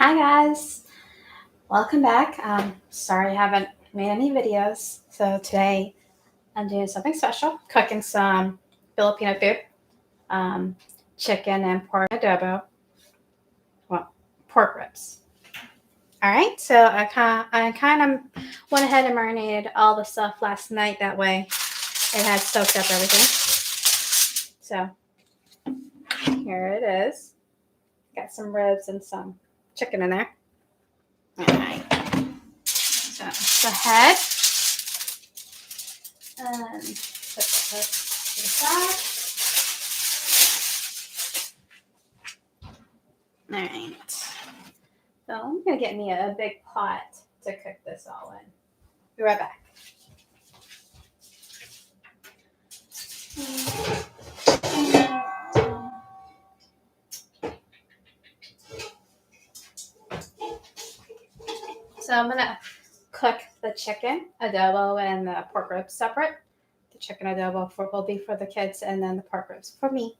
Hi guys, welcome back. Sorry I haven't made any videos. So today I'm doing something special, cooking some Filipino food, um, chicken and pork adobo, well, pork ribs. All right, so I kind of went ahead and marinated all the stuff last night. That way it had soaked up everything. So here it is. Got some ribs and some chicken in there. All right, so the head. And put this to the side. All right. So I'm going to get me a big pot to cook this all in. Be right back. So I'm going to cook the chicken adobo and the pork ribs separate. The chicken adobo will be for the kids, and then the pork ribs for me.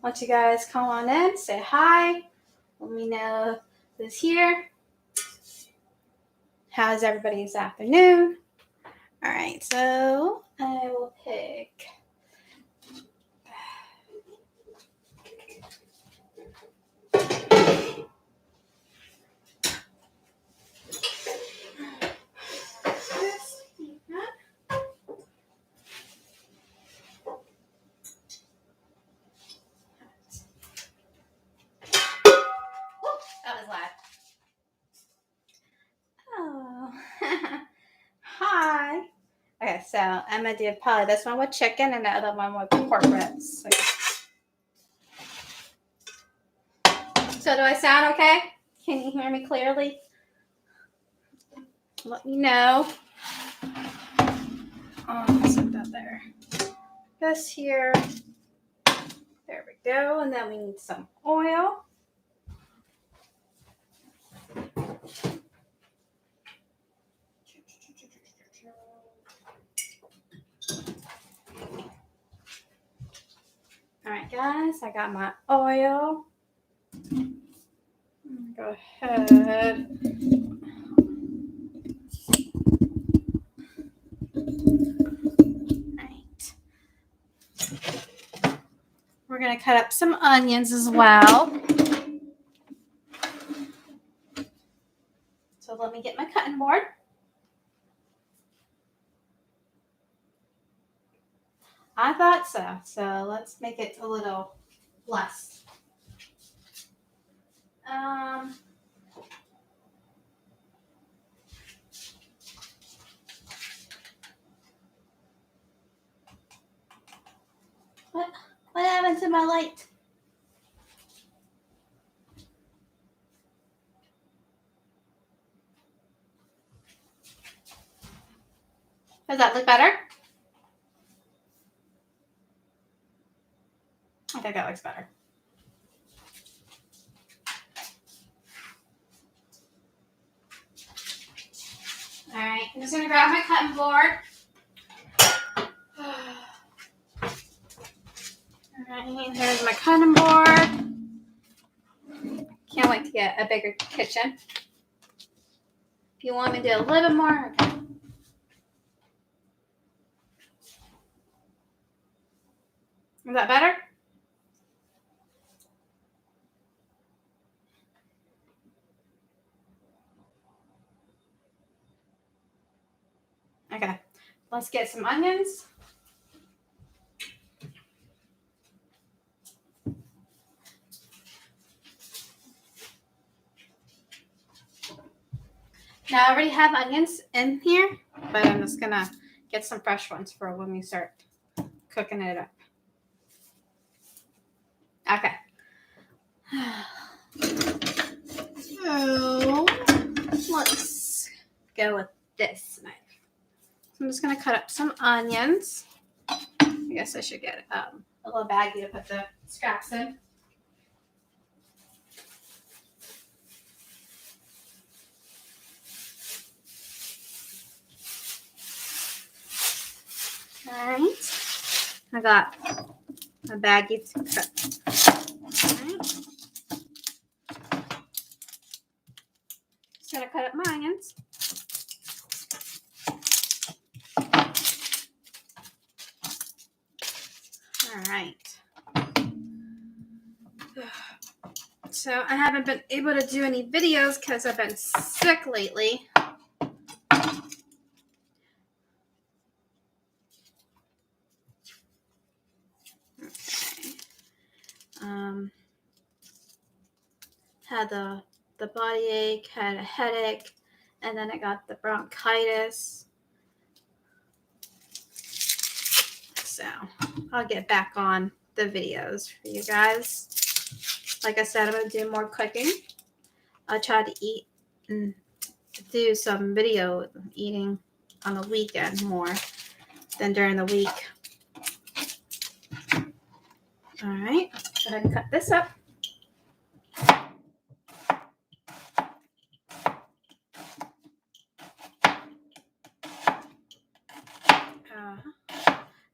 Want you guys come on in, say hi. Let me know who's here. How's everybody's afternoon? All right, so I will pick. That was loud. Oh, hi. Okay, so I'm gonna do probably this one with chicken and the other one with pork ribs. So do I sound okay? Can you hear me clearly? Let me know. Oh, set that there. This here. There we go. And then we need some oil. All right, guys, I got my oil. Go ahead. All right. We're going to cut up some onions as well. So let me get my cutting board. I thought so. So let's make it a little less. What happened to my light? Does that look better? I think that looks better. All right, I'm just gonna grab my cutting board. All right, here's my cutting board. Can't wait to get a bigger kitchen. If you want me to do a little bit more, okay. Is that better? Okay, let's get some onions. Now I already have onions in here, but I'm just gonna get some fresh ones for when we start cooking it up. Okay. So let's go with this knife. So I'm just gonna cut up some onions. I guess I should get a little baggie to put the scraps in. All right, I got a baggie to cut Alright. Just gonna cut up my onions. Alright. So I haven't been able to do any videos because I've been sick lately. Okay. Had the body ache, had a headache, and then I got the bronchitis. So I'll get back on the videos for you guys. Like I said, I'm going to do more cooking. I'll try to eat and do some video eating on the weekend more than during the week. All right, go ahead and cut this up.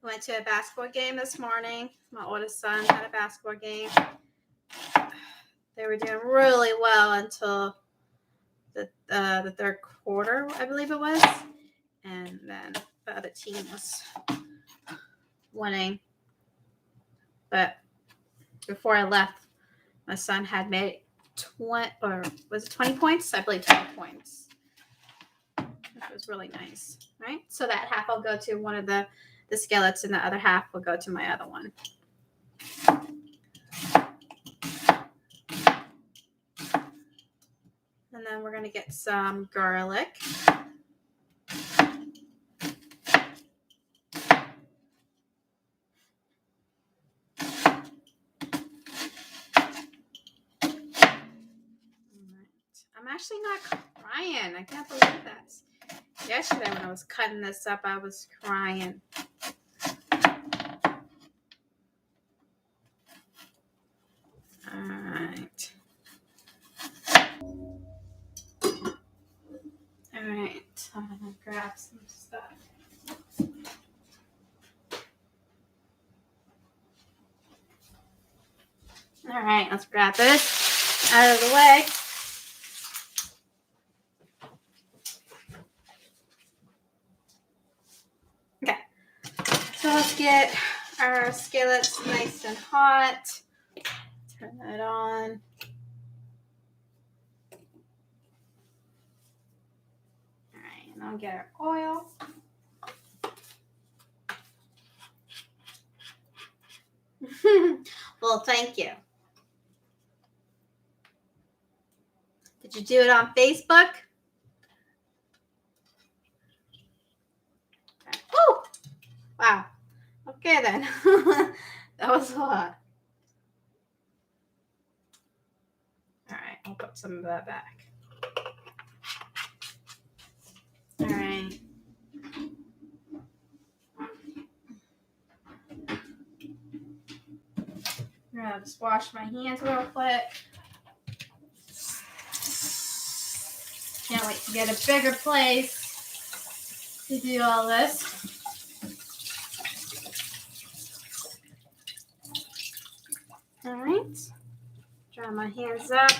Went to a basketball game this morning. My oldest son had a basketball game. They were doing really well until the third quarter, I believe it was. And then the other team was winning. But before I left, my son had made 20 points? I believe 20 points. Which was really nice, right? So that half will go to one of the skillets and the other half will go to my other one. And then we're going to get some garlic. I'm actually not crying. I can't believe that. Yesterday when I was cutting this up, I was crying. Alright. Alright. I'm going to grab some stuff. Alright, let's grab this out of the way. Okay. So let's get our skillets nice and hot. Turn that on. Alright, and I'll get our oil. Well, thank you. Did you do it on Facebook? Okay. Oh, wow. Okay then. That was a lot. All right, I'll put some of that back. All right. I'm gonna just wash my hands real quick. Can't wait to get a bigger place to do all this. All right. Dry my hands up.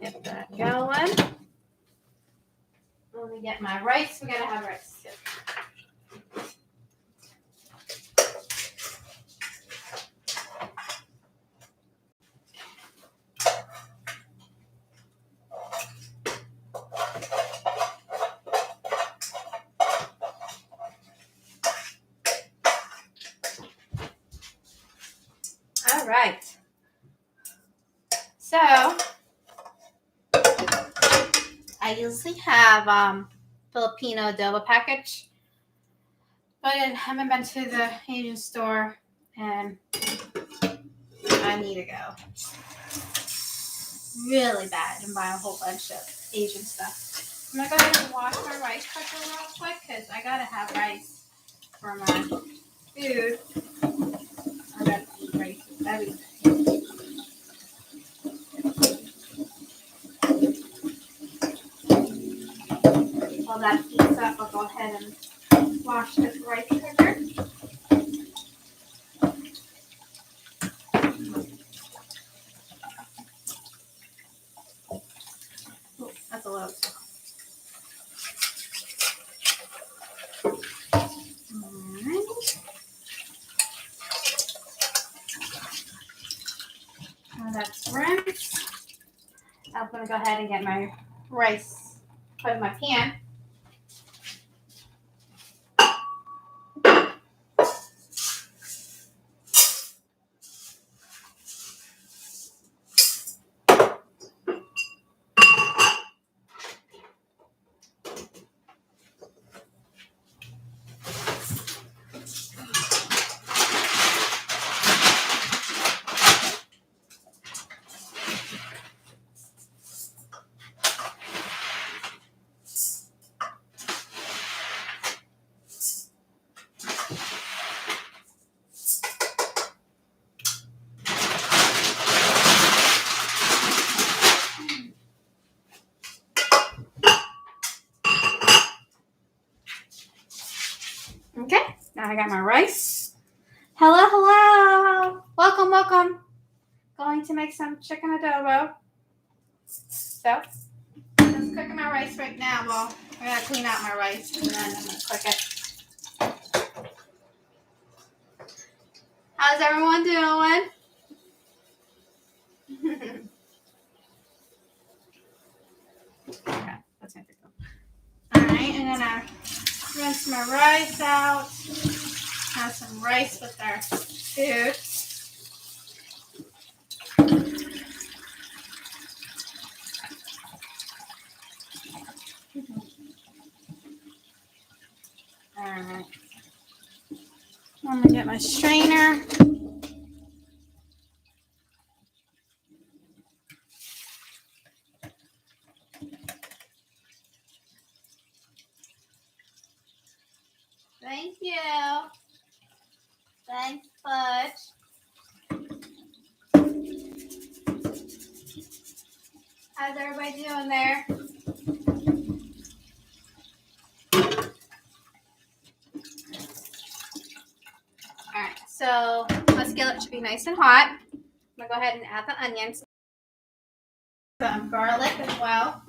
Get that going. Let me get my rice. We gotta have rice too. All right. So I usually have Filipino adobo package, but I haven't been to the Asian store, and I need to go really bad and buy a whole bunch of Asian stuff. I'm gonna go ahead and wash my rice cooker real quick because I gotta have rice for my food. I gotta eat rice with everything. While that heats up, I'll go ahead and wash this rice cooker. close. Alright. Now that's rinsed. I'm going to go ahead and get my rice put in my pan. Okay, now I got my rice. Hello. Welcome. Going to make some chicken adobo. So, just cooking my rice right now. Well, I gotta clean out my rice and then I'm gonna cook it. How's everyone doing? Okay, that's my pickle. Alright, and then I rinse my rice out. Have some rice with our food. Alright. I'm gonna get my strainer. Thank you. Thanks, Butch. How's everybody doing there? Alright, so my skillet should be nice and hot. I'm going to go ahead and add the onions. Some garlic as well.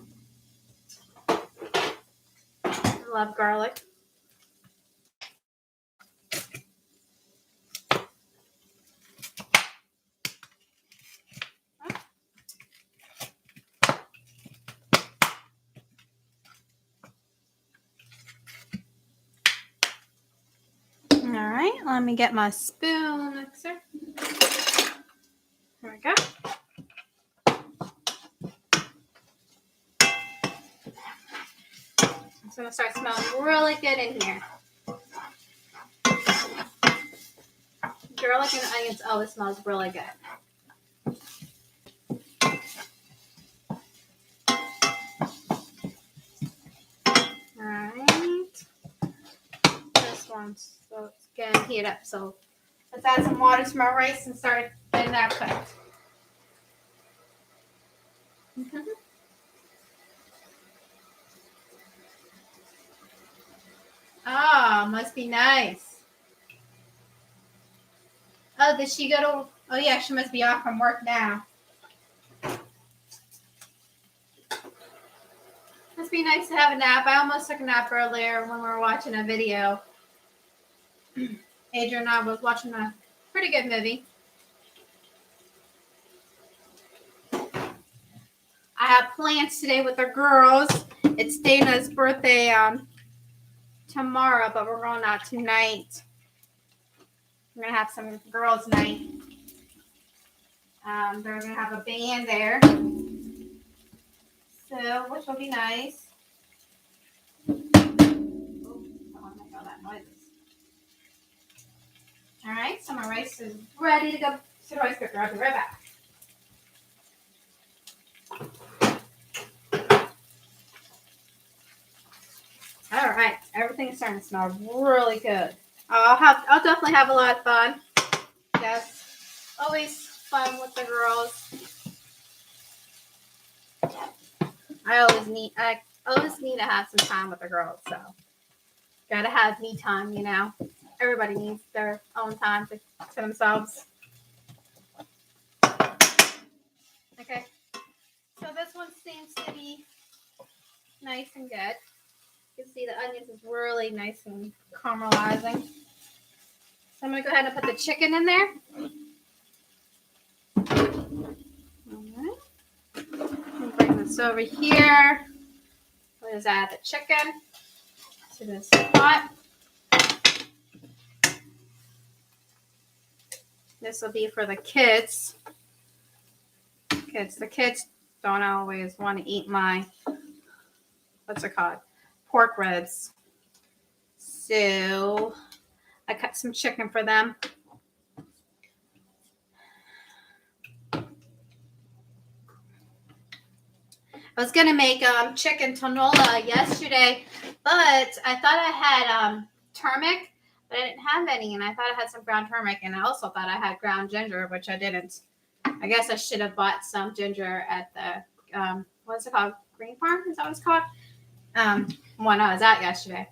I love garlic. Alright, let me get my spoon mixer. There we go. It's going to start smelling really good in here. Garlic and onions always smells really good. Alright. This one's so it's getting heated up. So let's add some water to my rice and start getting that cooked. Oh, must be nice. Oh, did she go to... Oh, yeah, she must be off from work now. Must be nice to have a nap. I almost took a nap earlier when we were watching a video. Adrian and I was watching a pretty good movie. I have plans today with the girls. It's Dana's birthday tomorrow, but we're going out tonight. We're going to have some girls' night. They're going to have a band there. So, which will be nice. Oh, I don't want to make all that noises. Alright, so my rice is ready to go to the rice cooker. I'll be right back. Alright, everything's starting to smell really good. I'll definitely have a lot of fun. Yes, always fun with the girls. I always need to have some time with the girls, so gotta have me time, you know. Everybody needs their own time to themselves. Okay, so this one seems to be nice and good. You can see the onions is really nice and caramelizing. So I'm going to go ahead and put the chicken in there. All right. Bring this over here. We'll just add the chicken to this pot. This will be for the kids. The kids don't always want to eat my, what's it called? Pork ribs. So I cut some chicken for them. I was gonna make chicken tinola yesterday, but I thought I had turmeric, but I didn't have any, and I thought I had some ground turmeric, and I also thought I had ground ginger, which I didn't. I guess I should have bought some ginger at the what's it called? Green Farm? Is that what it's called? One I was at yesterday.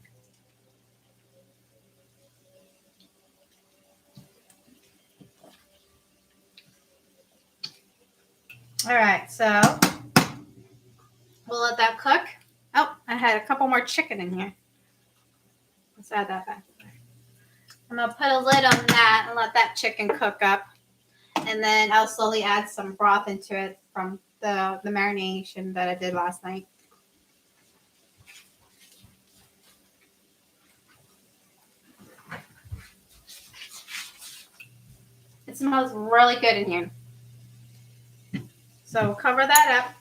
All right, so we'll let that cook. Oh, I had a couple more chicken in here. Let's add that back. I'm going to put a lid on that and let that chicken cook up. And then I'll slowly add some broth into it from the marination that I did last night. It smells really good in here. So cover that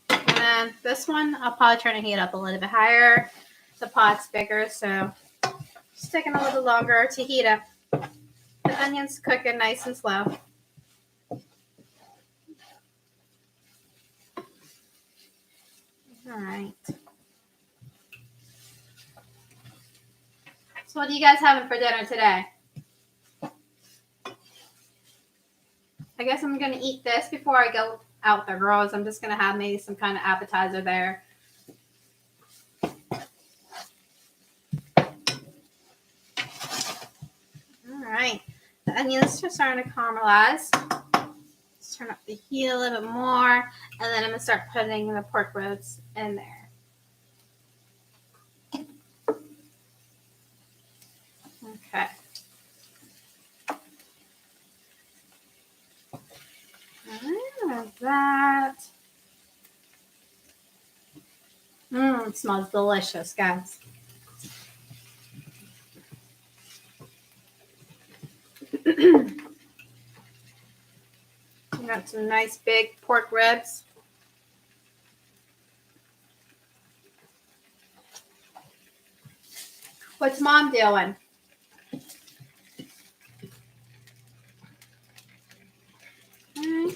up. And then this one, I'll probably turn the heat up a little bit higher. The pot's bigger, so it's taking a little longer to heat up. The onions cooking nice and slow. All right. So what are you guys having for dinner today? I guess I'm going to eat this before I go out with the girls. I'm just going to have maybe some kind of appetizer there. All right. The onions are starting to caramelize. Let's turn up the heat a little bit more. And then I'm going to start putting the pork ribs in there. Okay. That. It smells delicious, guys. Got some nice big pork ribs. What's Mom doing? Okay.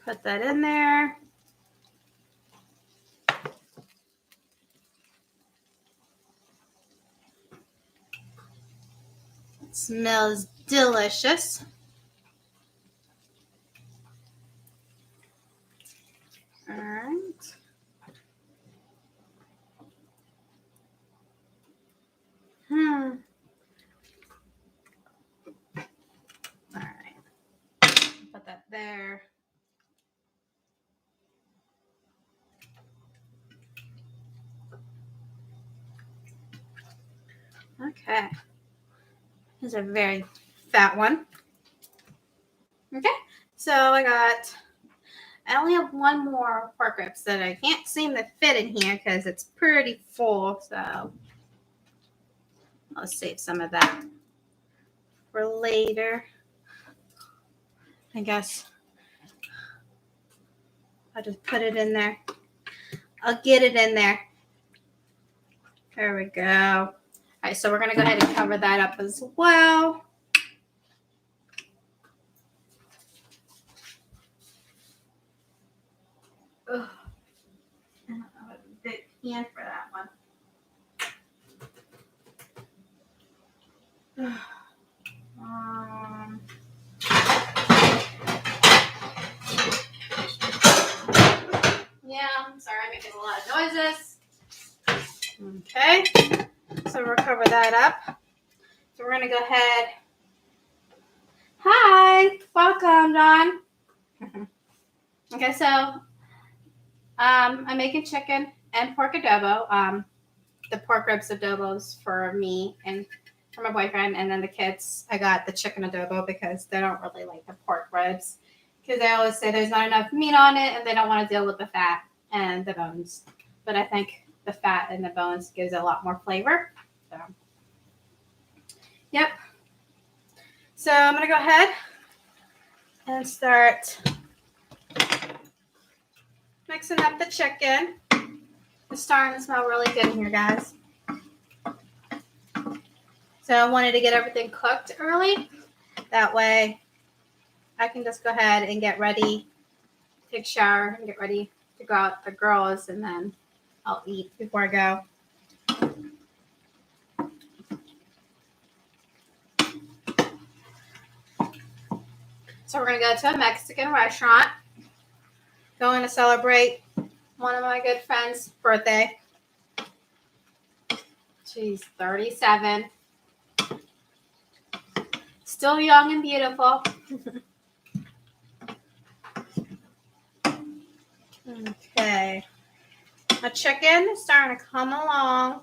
Put that in there. It smells delicious. All right. All right. Put that there. Okay. Here's a very fat one. Okay. So I only have one more pork ribs that I can't seem to fit in here because it's pretty full. So I'll save some of that for later. I guess I'll just put it in there. I'll get it in there. There we go. All right, so we're going to go ahead and cover that up as well. Ugh. I don't have a big pan for that one. Yeah, I'm sorry, I'm making a lot of noises. Okay, so we'll cover that up. So we're gonna go ahead. Hi, welcome, Don. Okay, so I'm making chicken and pork adobo. The pork ribs adobos for me and for my boyfriend, and then the kids. I got the chicken adobo because they don't really like the pork ribs because they always say there's not enough meat on it and they don't want to deal with the fat and the bones. But I think the fat and the bones gives it a lot more flavor. So, yep. So I'm gonna go ahead and start mixing up the chicken. It's starting to smell really good in here, guys. So I wanted to get everything cooked early. That way I can just go ahead and get ready, take a shower, and get ready to go out with the girls, and then I'll eat before I go. So we're going to go to a Mexican restaurant. Going to celebrate one of my good friends' birthday. She's 37. Still young and beautiful. Okay. My chicken is starting to come along.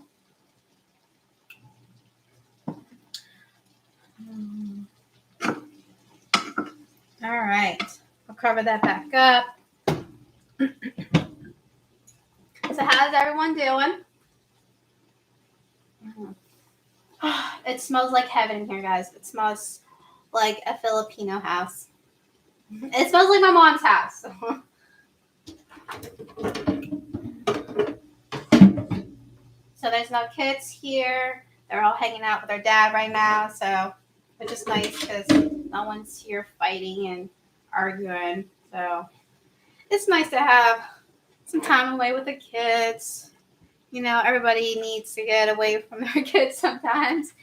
All right. I'll cover that back up. So how's everyone doing? It smells like heaven in here, guys. It smells like a Filipino house. It smells like my mom's house. So there's no kids here. They're all hanging out with their dad right now. So which is nice because no one's here fighting and arguing. So it's nice to have some time away with the kids. You know, everybody needs to get away from their kids sometimes.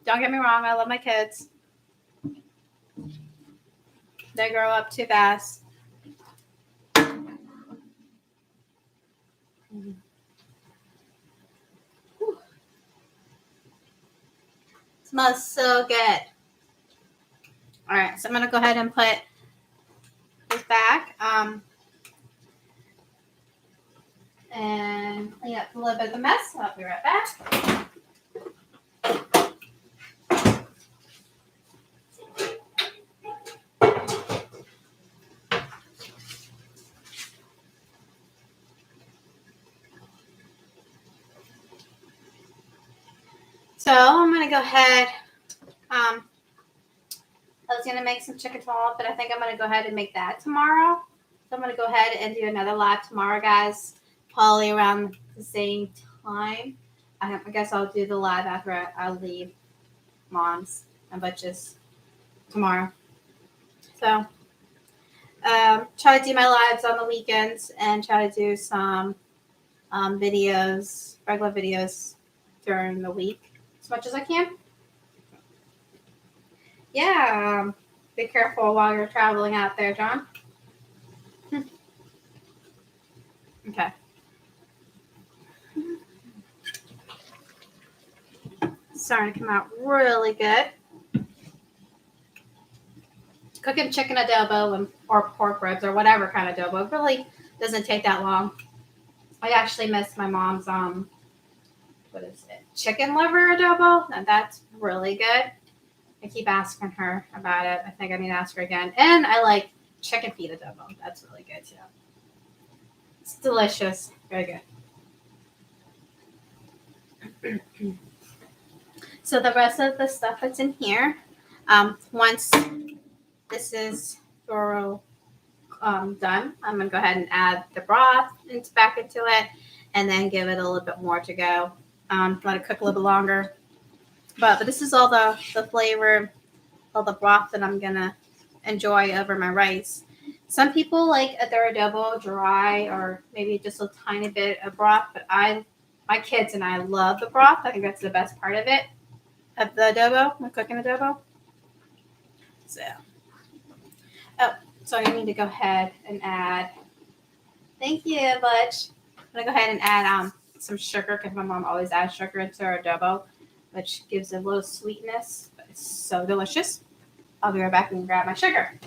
Don't get me wrong, I love my kids. They grow up too fast. Smells so good. All right, so I'm gonna go ahead and put this back and clean up a little bit of the mess. I'll be right back. So I'm gonna go ahead. I was gonna make some chicken tomahawk, but I think I'm gonna go ahead and make that tomorrow. So I'm gonna go ahead and do another live tomorrow, guys. Probably around the same time. I guess I'll do the live after I leave Mom's and Butch's tomorrow. So try to do my lives on the weekends and try to do some videos, regular videos during the week as much as I can. Yeah, be careful while you're traveling out there, John. Okay. It's starting to come out really good. Cooking chicken adobo or pork ribs or whatever kind of adobo really doesn't take that long. I actually missed my mom's what is it? Chicken liver adobo. And that's really good. I keep asking her about it. I think I need to ask her again. And I like chicken feet adobo. That's really good too. It's delicious. Very good. So the rest of the stuff that's in here, once this is thorough done, I'm gonna go ahead and add the broth back into it, and then give it a little bit more to go. Let it cook a little bit longer. But this is all the flavor, all the broth that I'm gonna enjoy over my rice. Some people like their adobo dry or maybe just a tiny bit of broth, but my kids and I love the broth. I think that's the best part of it, of the adobo, when cooking adobo. So I need to go ahead and add. Thank you, Butch. I'm gonna go ahead and add some sugar because my mom always adds sugar into her adobo, which gives it a little sweetness. But it's so delicious. I'll be right back and grab my sugar.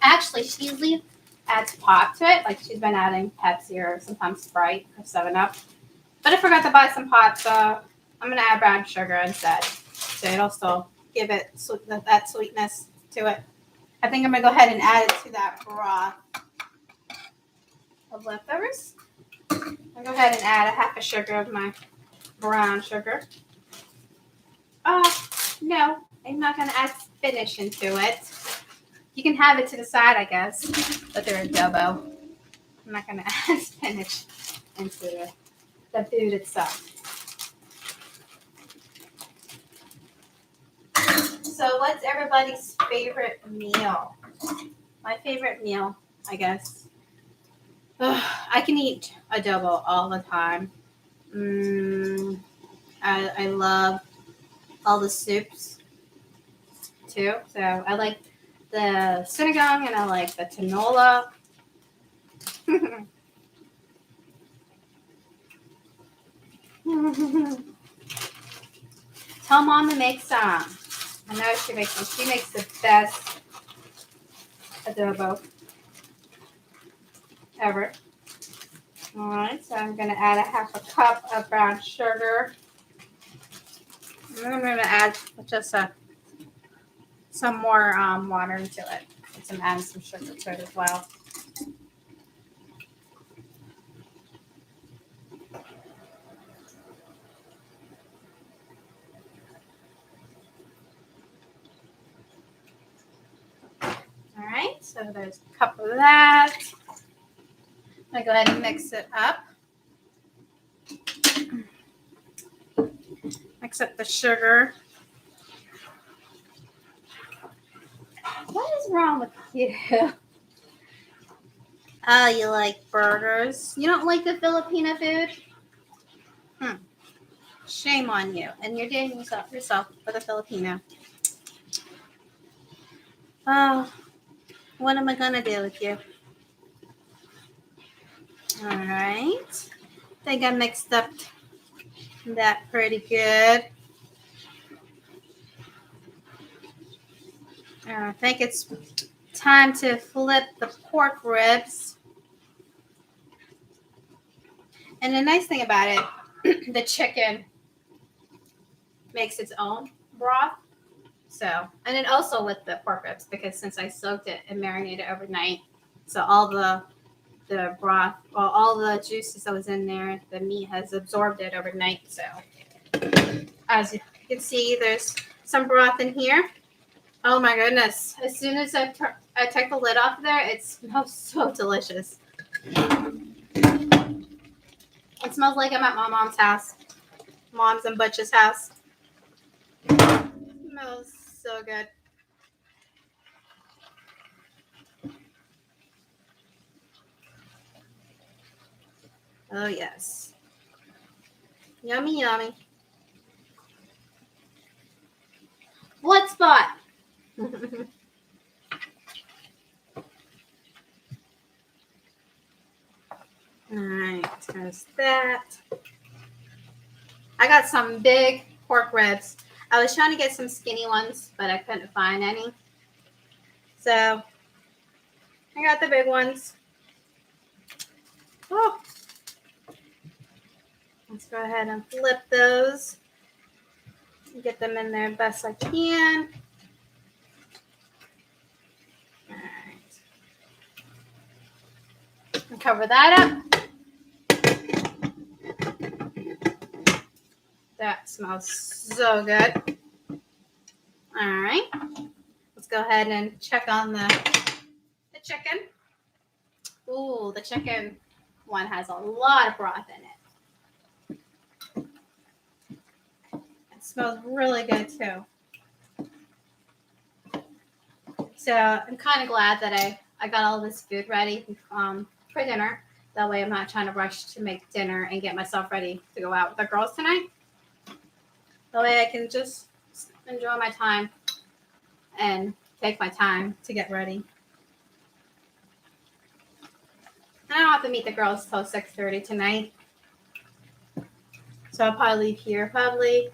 Actually, she usually adds pop to it. Like she's been adding Pepsi or sometimes Sprite or 7-Up. But I forgot to buy some pop, so I'm going to add brown sugar instead. So it'll still give it that sweetness to it. I think I'm going to go ahead and add it to that broth of leftovers. I'll go ahead and add a half a sugar of my brown sugar. No, I'm not going to add spinach into it. You can have it to the side, I guess, but they're adobo. I'm not going to add spinach into the food itself. So what's everybody's favorite meal? My favorite meal, I guess. I can eat adobo all the time. I love all the soups too. So I like the sinigang and I like the tinola. Tell Mom to make some. I know she makes them. She makes the best adobo ever. All right, so I'm going to add a half a cup of brown sugar. And then I'm going to add just some more water into it. And add some sugar to it as well. All right, so there's a cup of that. I'm going to go ahead and mix it up. Mix up the sugar. What is wrong with you? Oh, you like burgers? You don't like the Filipino food? Shame on you. And you're dating yourself with a Filipino. Oh, what am I going to do with you? All right. I think I mixed up that pretty good. I think it's time to flip the pork ribs. And the nice thing about it, the chicken makes its own broth. So, and then also with the pork ribs, because since I soaked it and marinated overnight, so all the broth, well, all the juices that was in there, the meat has absorbed it overnight. So, as you can see, there's some broth in here. Oh my goodness! As soon as I take the lid off there, it smells so delicious. It smells like I'm at my mom's house, Mom's and Butch's house. It smells so good. Oh yes, yummy, yummy. What spot? All right, there's that. I got some big pork ribs. I was trying to get some skinny ones, but I couldn't find any. So I got the big ones. Oh. Let's go ahead and flip those. Get them in there best I can. All right. And cover that up. That smells so good. All right. Let's go ahead and check on the chicken. Ooh, the chicken one has a lot of broth in it. It smells really good too. So I'm kind of glad that I got all this food ready for dinner. That way I'm not trying to rush to make dinner and get myself ready to go out with the girls tonight. That way I can just enjoy my time and take my time to get ready. I don't have to meet the girls till 6:30 tonight. So I'll probably leave here probably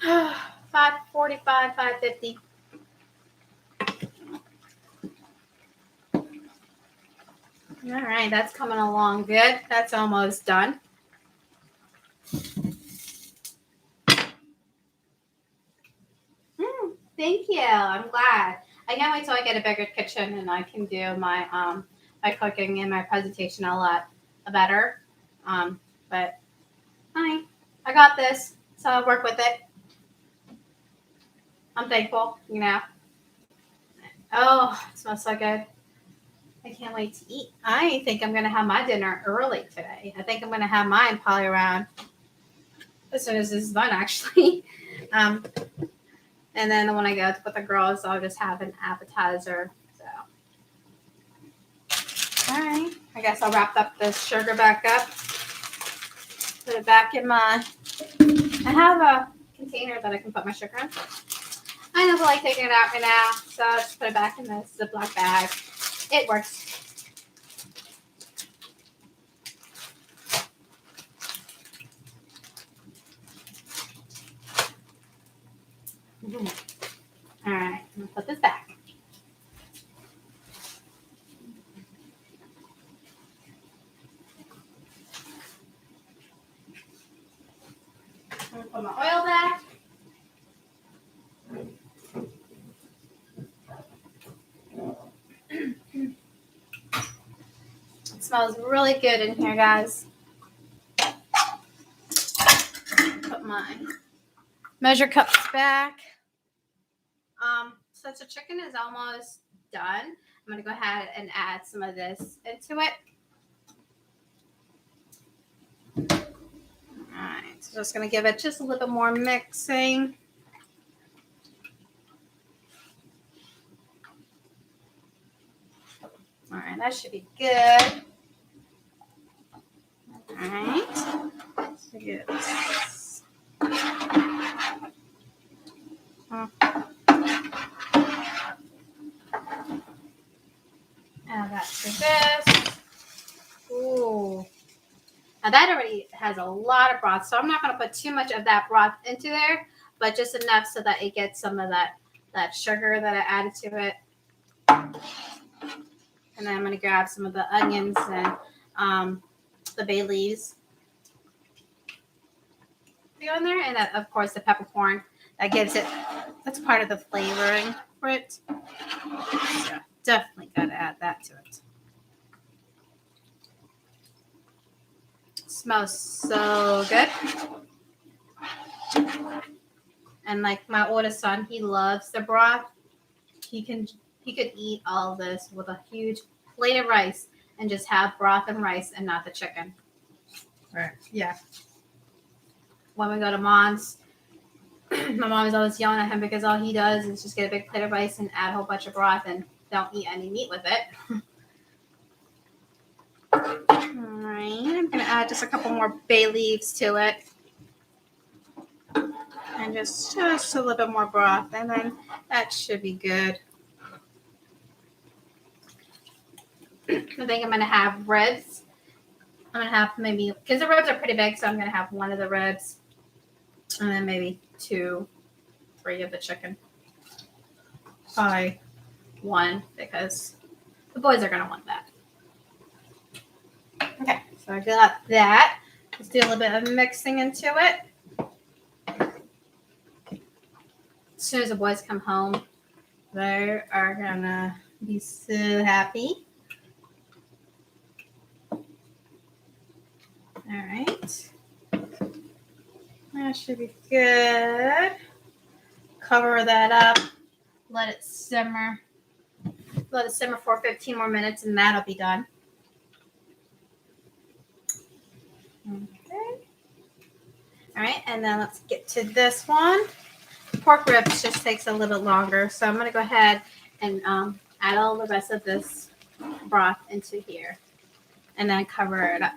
5:45, 5:50. All right, that's coming along good. That's almost done. Thank you. I'm glad. I can't wait till I get a bigger kitchen and I can do my cooking and my presentation a lot better. But honey, I got this, so I'll work with it. I'm thankful, you know. Oh, it smells so good. I can't wait to eat. I think I'm gonna have my dinner early today. I think I'm gonna have mine probably around as soon as this is done, actually. Um, and then when I go with the girls, I'll just have an appetizer. So, all right. I guess I'll wrap up this sugar back up. Put it back in my. I have a container that I can put my sugar in. I don't feel like taking it out right now, so I'll just put it back in this Ziploc bag. It works. All right, I'm gonna put this back. I'm gonna put my oil back. It smells really good in here, guys. Put my measure cups back. Since the chicken is almost done, I'm gonna go ahead and add some of this into it. All right, so just gonna give it just a little bit more mixing. All right, that should be good. All right, so get this. Add that to this. Ooh. Now that already has a lot of broth, so I'm not going to put too much of that broth into there, but just enough so that it gets some of that sugar that I added to it. And then I'm going to grab some of the onions and the bay leaves. Go in there, and then, of course, the peppercorn. That gives it, that's part of the flavoring for it. So definitely got to add that to it. Smells so good. And like my oldest son, he loves the broth. He could eat all of this with a huge plate of rice and just have broth and rice and not the chicken. Right. Yeah. When we go to mom's, my mom is always yelling at him because all he does is just get a big plate of rice and add a whole bunch of broth and don't eat any meat with it. All right, I'm gonna add just a couple more bay leaves to it. And just a little bit more broth, and then that should be good. I think I'm gonna have ribs. I'm gonna have maybe, because the ribs are pretty big, so I'm gonna have one of the ribs, and then maybe 2, 3 of the chicken. Probably 1, because the boys are gonna want that. Okay, so I got that. Let's do a little bit of mixing into it. As soon as the boys come home, they are gonna be so happy. All right. That should be good. Cover that up. Let it simmer. Let it simmer for 15 more minutes and that'll be done. Okay. All right, and then let's get to this one. Pork ribs just takes a little bit longer, so I'm going to go ahead and add all the rest of this broth into here and then cover it up.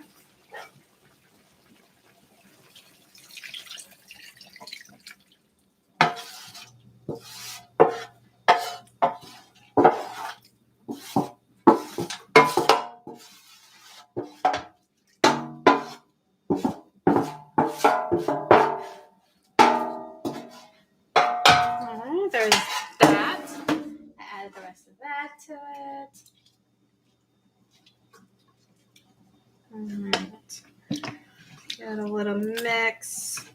There's that. I added the rest of that to it. Got a little mix.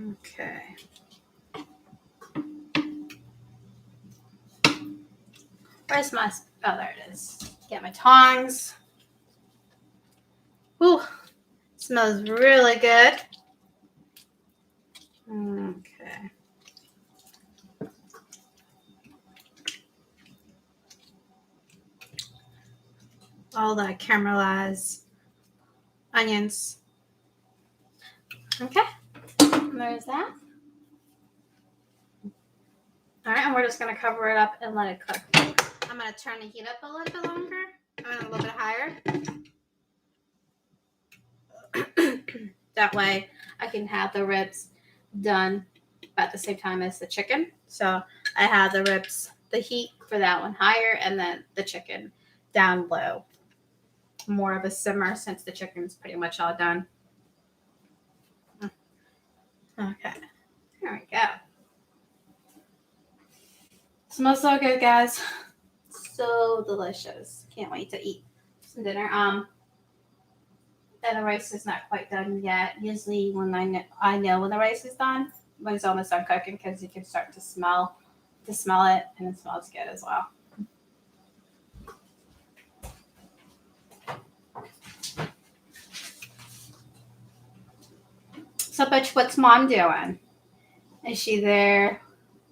Okay. Where's my, oh, there it is. Get my tongs. Ooh, smells really good. Okay. All that caramelized onions. Okay, there's that. All right, and we're just gonna cover it up and let it cook. I'm gonna turn the heat up a little bit longer, a little bit higher. That way I can have the ribs done at the same time as the chicken. So I have the ribs, the heat for that one higher, and then the chicken down low. More of a simmer since the chicken's pretty much all done. Okay, there we go. Smells so good, guys. So delicious. Can't wait to eat some dinner. And the rice is not quite done yet. Usually when I know when the rice is done, when it's almost done cooking, because you can start to smell it, and it smells good as well. So, Butch, what's Mom doing? Is she there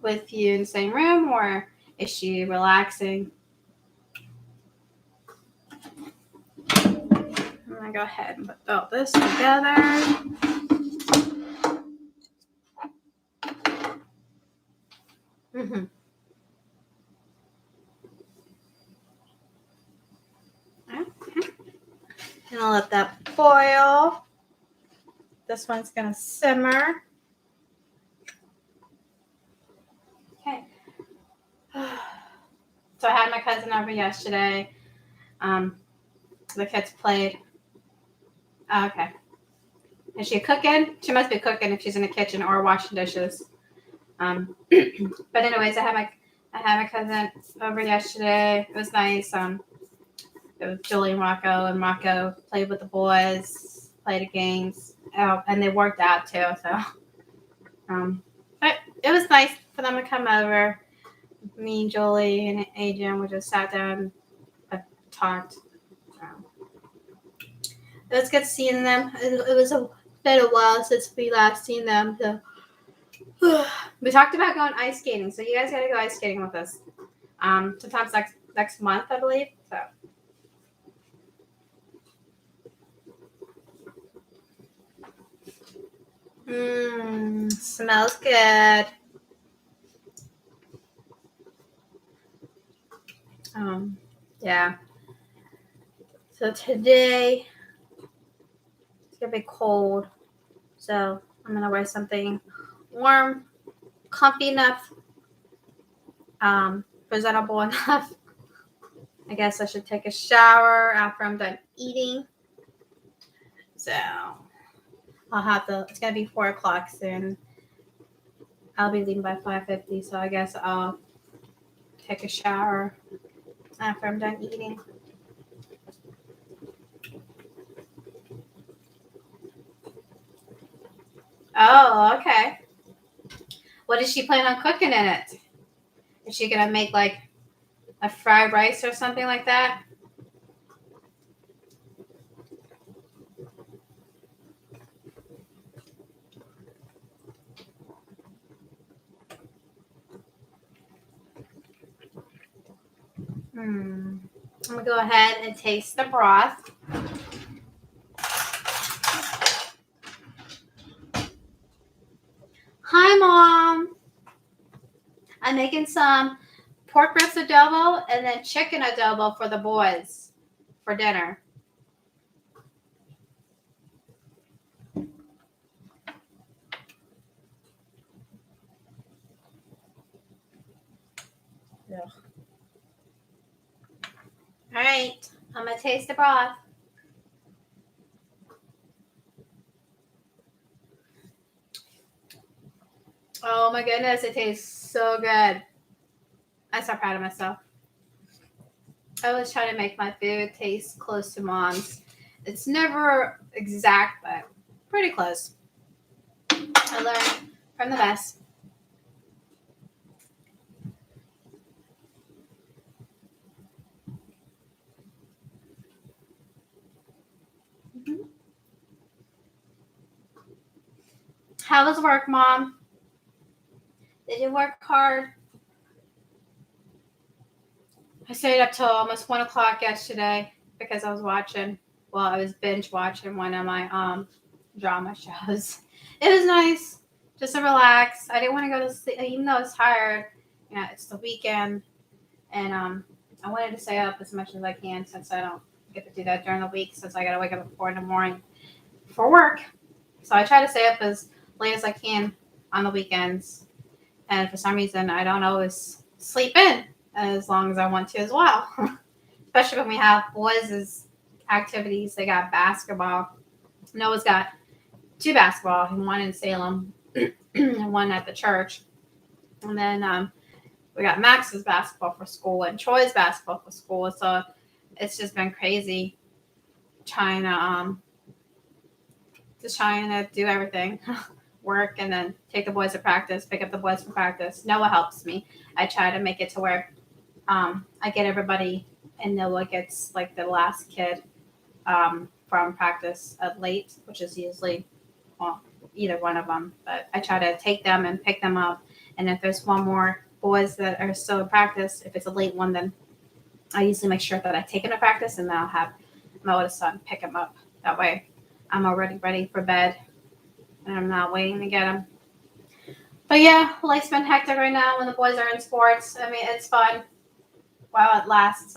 with you in the same room, or is she relaxing? I'm gonna go ahead and put all this together. Mm-hmm. Okay. And I'll let that boil. This one's gonna simmer. Okay. So I had my cousin over yesterday. The kids played. Oh, okay. Is she cooking? She must be cooking if she's in the kitchen or washing dishes. But anyways, I had my cousin over yesterday. It was nice. It was Julie and Rocco played with the boys, played the games, and they worked out too. So, but it was nice for them to come over. Me and Julie and Adrian, we just sat down and talked. It was good seeing them. It was been a while since we last seen them. So we talked about going ice skating. So you guys got to go ice skating with us. Sometimes next month, I believe. So. Smells good. Yeah. So today it's gonna be cold. So I'm gonna wear something warm, comfy enough, presentable enough. I guess I should take a shower after I'm done eating. So I'll have to. It's gonna be 4:00 soon. I'll be leaving by 5:50. So I guess I'll take a shower after I'm done eating. Oh, okay. What is she planning on cooking in it? Is she gonna make like a fried rice or something like that? I'm gonna go ahead and taste the broth. Hi, Mom. I'm making some pork breast adobo and then chicken adobo for the boys for dinner. Ugh. All right, I'm gonna taste the broth. Oh my goodness, it tastes so good. I'm so proud of myself. I always try to make my food taste close to mom's. It's never exact, but pretty close. I learned from the best. Mhm. How was work, Mom? Did you work hard? I stayed up till almost 1 o'clock yesterday because I was watching. Well, I was binge watching one of my drama shows. It was nice just to relax. I didn't want to go to sleep, even though I was tired. You know, it's the weekend, and I wanted to stay up as much as I can since I don't get to do that during the week. Since I got to wake up at 4 in the morning for work, so I try to stay up as late as I can on the weekends. And for some reason, I don't always sleep in as long as I want to as well. Especially when we have boys' activities. They got basketball. Noah's got two basketball, one in Salem and one at the church. And then we got Max's basketball for school and Troy's basketball for school. So it's just been crazy trying to do everything. Work and then take the boys to practice, pick up the boys from practice. Noah helps me. I try to make it to where I get everybody, and Noah gets like the last kid from practice at late, which is usually, well, either one of them. But I try to take them and pick them up. And if there's one more boys that are still in practice, if it's a late one, then I usually make sure that I take him to practice, and then I'll have my oldest son pick him up. That way I'm already ready for bed and I'm not waiting to get him. But yeah, life's been hectic right now when the boys are in sports. I mean, it's fun while it lasts.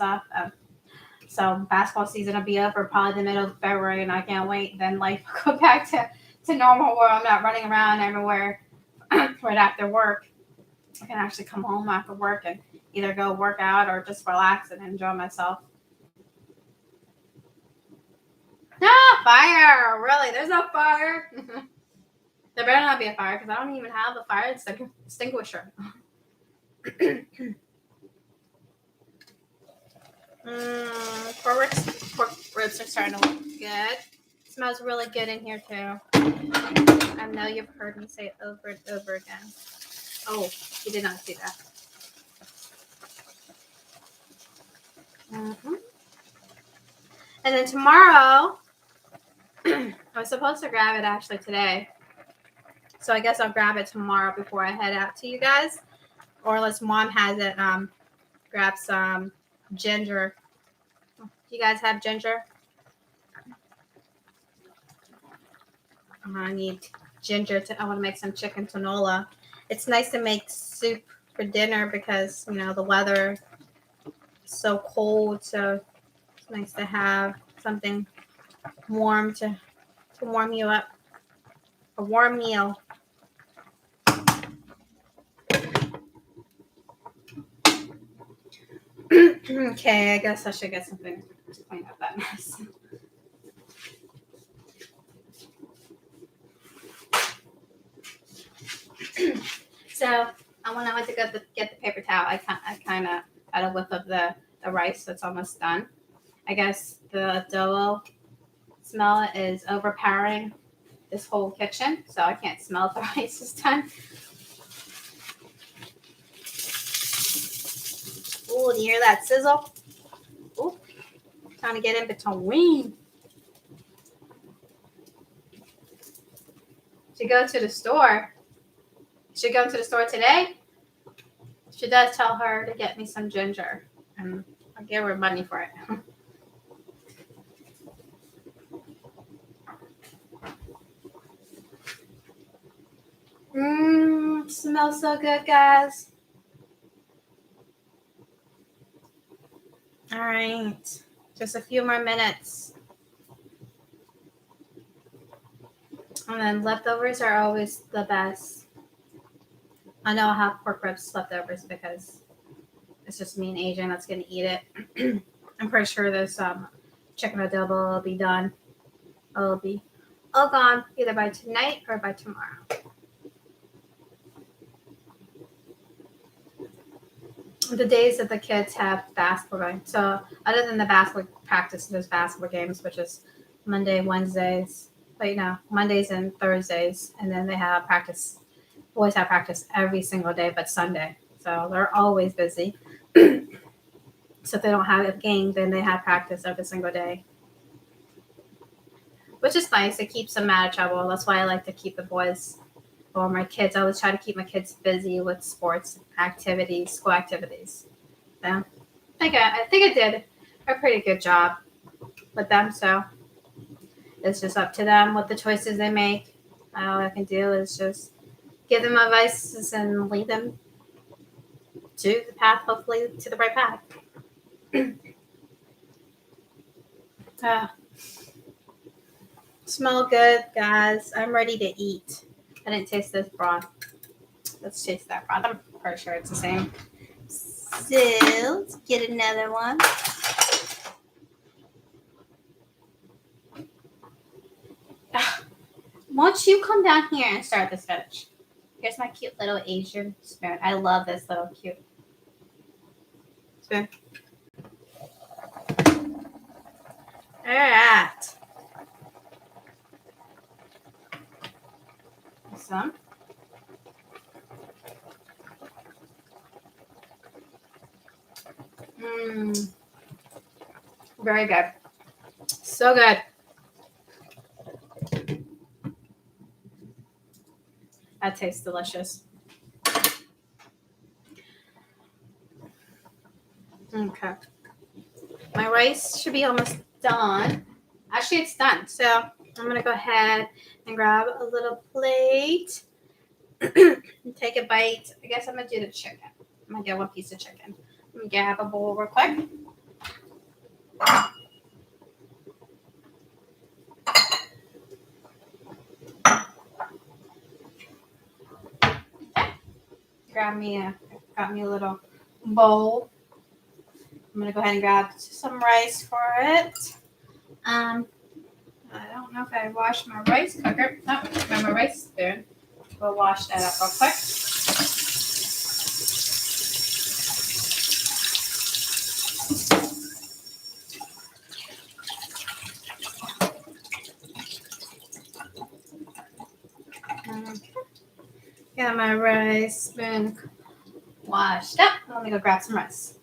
So basketball season will be over probably the middle of February, and I can't wait. Then life will go back to normal where I'm not running around everywhere right after work. I can actually come home after work and either go work out or just relax and enjoy myself. Ah, fire! Really? There's no fire? There better not be a fire because I don't even have a fire extinguisher. Pork ribs are starting to look good. It smells really good in here too. I know you've heard me say it over and over again. Oh, you did not see that. Mm-hmm. And then tomorrow, I was supposed to grab it actually today. So I guess I'll grab it tomorrow before I head out to you guys. Or unless Mom has it, grab some ginger. Do you guys have ginger? I need ginger I want to make some chicken tinola. It's nice to make soup for dinner because, you know, the weather is so cold. So it's nice to have something warm to warm you up. A warm meal. Okay, I guess I should get something to clean up that mess. So when I went to get the paper towel, I kind of had a whiff of the rice that's almost done. I guess the Adobo smell is overpowering this whole kitchen, so I can't smell if the rice is done. Ooh, do you hear that sizzle? Ooh, trying to get in between. Should go to the store. Should go to the store today. She does tell her to get me some ginger, and I'll give her money for it. Smells so good, guys. All right, just a few more minutes. And then leftovers are always the best. I know I have pork ribs leftovers because it's just me and Adrian that's going to eat it. I'm pretty sure this chicken adobo will be done. It'll be all gone either by tonight or by tomorrow. the days that the kids have basketball going. So other than the basketball practice, there's basketball games, which is Monday, Wednesdays, but Mondays and Thursdays, and then they have practice. Boys have practice every single day, but Sunday. So they're always busy. So if they don't have a game, then they have practice every single day, which is nice. It keeps them out of trouble. That's why I like to keep the boys or my kids. I always try to keep my kids busy with sports activities, school activities. So I think I did a pretty good job with them. So it's just up to them what the choices they make. All I can do is just give them advice and lead them to the path, hopefully to the right path. uh, Smell good, guys. I'm ready to eat. I didn't taste this broth. Let's taste that broth. I'm pretty sure it's the same. So let's get another one. Won't you come down here and start the spinach? Here's my cute little Asian spoon. I love this little cute spoon. All right. Some. Very good. So good. That tastes delicious. Okay. My rice should be almost done. Actually, it's done. So I'm going to go ahead and grab a little plate and take a bite. I guess I'm going to do the chicken. I'm going to get one piece of chicken. Let me grab a bowl real quick. Got me a little bowl. I'm gonna go ahead and grab some rice for it. I don't know if I washed my rice cooker. No, my rice spoon. We'll wash that up real quick. Got my rice spoon washed up. Let me go grab some rice.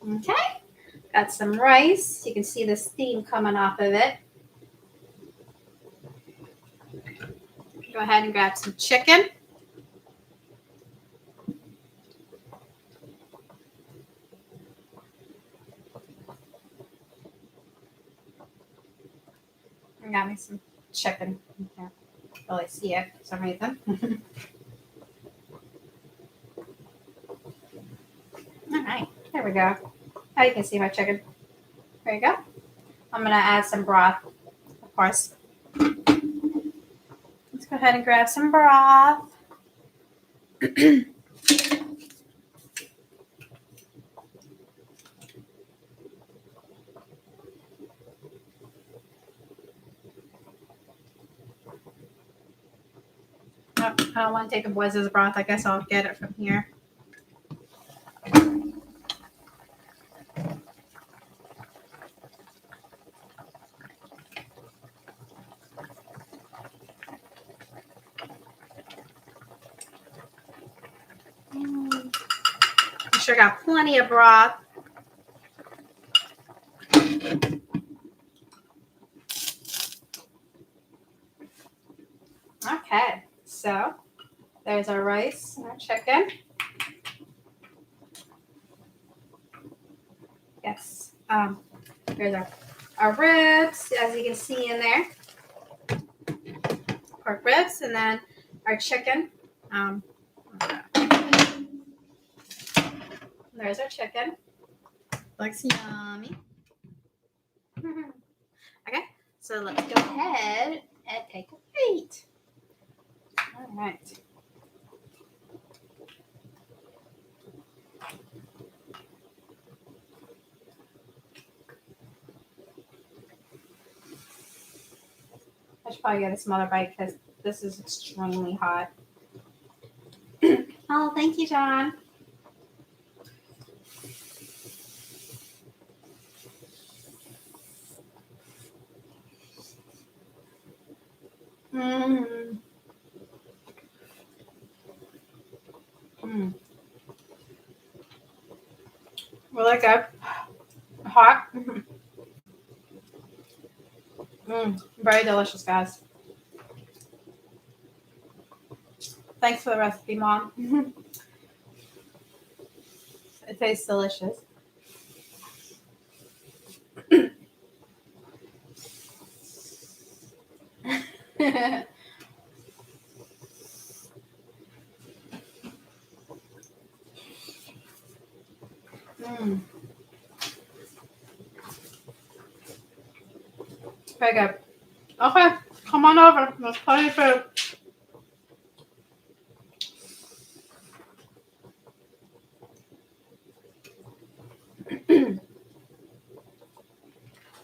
Okay, got some rice. You can see the steam coming off of it. Go ahead and grab some chicken. I got me some chicken. You can't really see it for some reason. All right, there we go. Now you can see my chicken. There you go. I'm going to add some broth, of course. Let's go ahead and grab some broth. I don't want to take a boy's broth. I guess I'll get it from here. I'm sure got plenty of broth. Okay, so there's our rice and our chicken. Yes, there's our ribs, as you can see in there. Pork ribs, and then our chicken. There's our chicken. Looks yummy. Okay, so let's go ahead and take a bite. All right. should probably get a smaller bite because this is extremely hot. Oh, thank you, John. Mm. Mm. Really good. Hot. Very delicious, guys. Thanks for the recipe, Mom. It tastes delicious. Mm. Very good. Okay, come on over. Let's play food.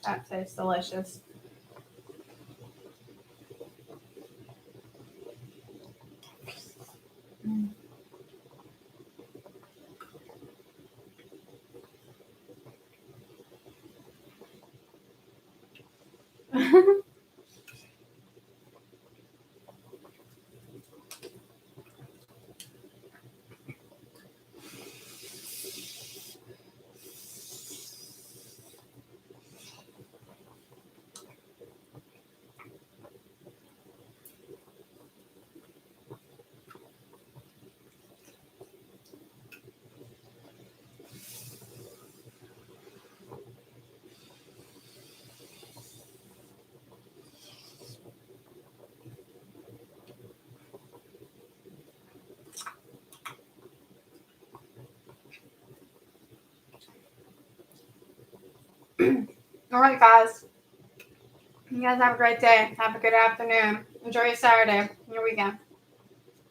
That tastes delicious. Mm. All right, guys. You guys have a great day. Have a good afternoon. Enjoy your Saturday, your weekend.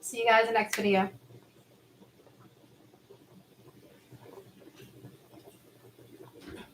See you guys in the next video.